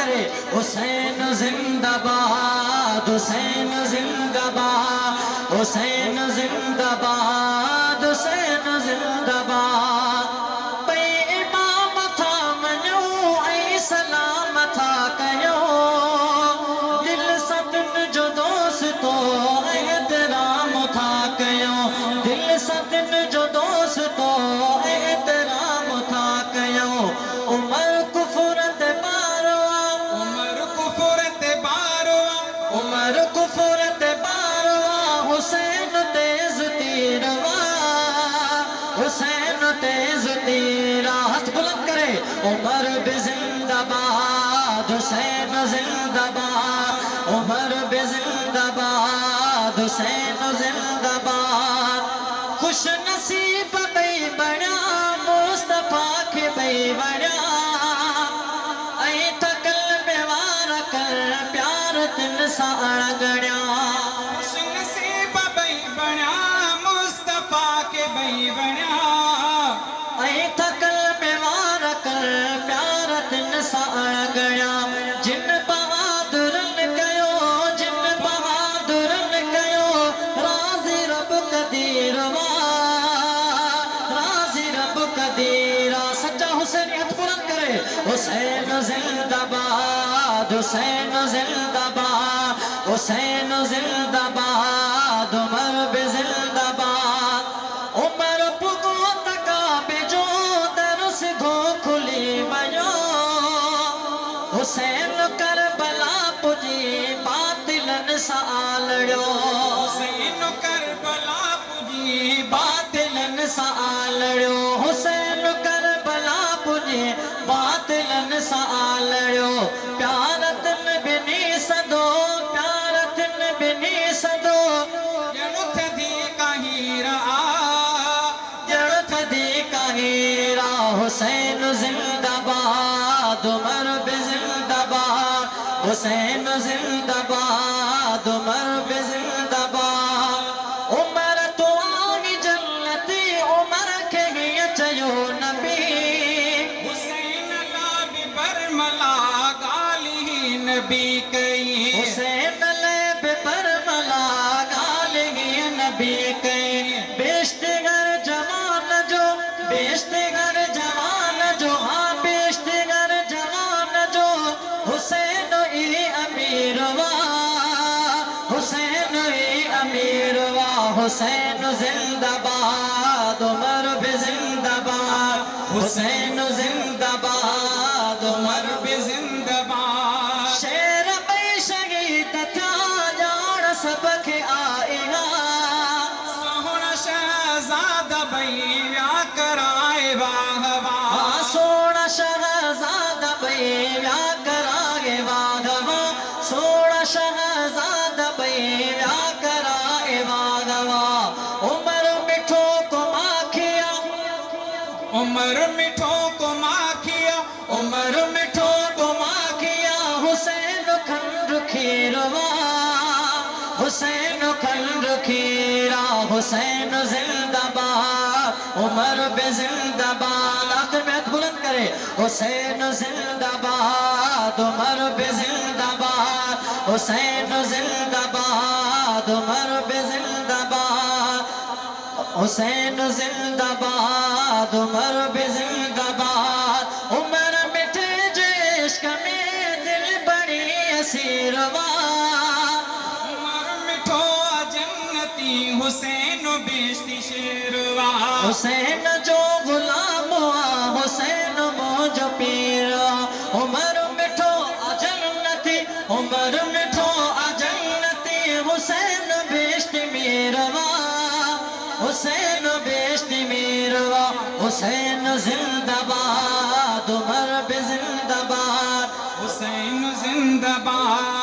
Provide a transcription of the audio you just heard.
करे हुसैन जिंदाबाद, हुसैन जिंदाबाद, हुसैन जिंदाबाद, हुसैन जिंदाबाद। पे इमाम था मनो ऐ सलाम था कयो, दिल सदन जो दोस्तो एहतराम था कयो, दिल सदन जो दोस्तो एहतराम था कयो। उमर कुफरत बारवा, उमर कुफरत बारवा, उमर कुफरत बारवा, हुसैन तेज तीरवा, हुसैन तेज तीरा। हाथ बुलंद करे उमर भी जिंदाबाद, हुसैन जिंदाबाद, उमर भी जिंदाबाद, हुसैन जिंदाबाद। खुश नसीब बई बना मुस्तफा के बई बना, ऐ थकल बेवार कर प्यार तिन सा अड़गड़ा। खुश नसीब बई बना मुस्तफा के बई बना, ऐ थकल बेवार कर प्यार तिन सा अड़गड़ा। जिन बहादुरन कयो, जिन बहादुरन कयो, राजी रब कदीरवा, राजी रब कदीरा। सच्चा हुसैन हाथ बुलंद करे हुसैन जिंदाबाद, हुसैन जिंदाबाद, हुसैन जिंदाबाद, उमर भी जिंदाबाद। उमर पुगो तका बेजो दरस घो खुली मयो, हुसैन करबला पुजी बातिलन सा आलड़ो, हुसैन करबला पुजी बातिलन सा आलड़ो, हुसैन करबला पुजी बातिलन सा आलड़ो। प्यारतन बिनी सदो, प्यारतन बिनी सदो, जणु थदी काहीरा, जड़ थदी काहीरा। हुसैन जिंदाबाद, उमर भी जिंदाबाद, हुसैन जिंदाबाद, उमर भी जिंदाबाद। उमर तो आनी जन्नती, उमर के ही चयो नबी, हुसैन लाबी बरमला गाली नबी कई, हुसैन लेब पर मला गाली नबी कई। बेश्तगर जवान जो, बेश्तगर जवान जो, हाँ बेश्तगर जवान जो, हुसैन ई अमीरवा, हुसैन ई अमीरवा। हुसैन जिंदाबाद, उमर भी जिंदाबाद, हुसैन जिंदाबाद, उमर भी जिंदाबाद। शेर पे शहीद था जान सबके आएगा, सोहना शहजादा बैया कराए वाहवा, सोना शहजादा बैया कराए वागवा, सोना शहजादा बैया कराए वागवा। उमर मिठो को माखिया, उमर मिठो को माखिया, उमर मिठो को माखिया। हुसैन खंड खीरवा, हुसैन खंड खीरा। हुसैन जिंदाबाद, उमर भी जिंदाबाद। आखिर में हाथ बुलंद करे हुसैन जिंदाबाद, उमर भी जिंदाबाद, हुसैन जिंदाबाद, उमर भी जिंदाबाद, हुसैन जिंदाबाद, उमर भी जिंदाबाद। उमर मिठे जिश्क में दिल बड़ी असीरवा, उमर मिठो जन्नती हुसैन बेश्ती शेरवा, हुसैन जो गुलाम हुआ, हुसैन मौज पीरा। उमर मिठो अजन्नती, उमर मिठो अजन्नती, हुसैन बेश्ती मेरवा, हुसैन बेश्ती मेरवा। हुसैन जिंदाबाद, उमर भी जिंदाबाद, हुसैन जिंदाबाद।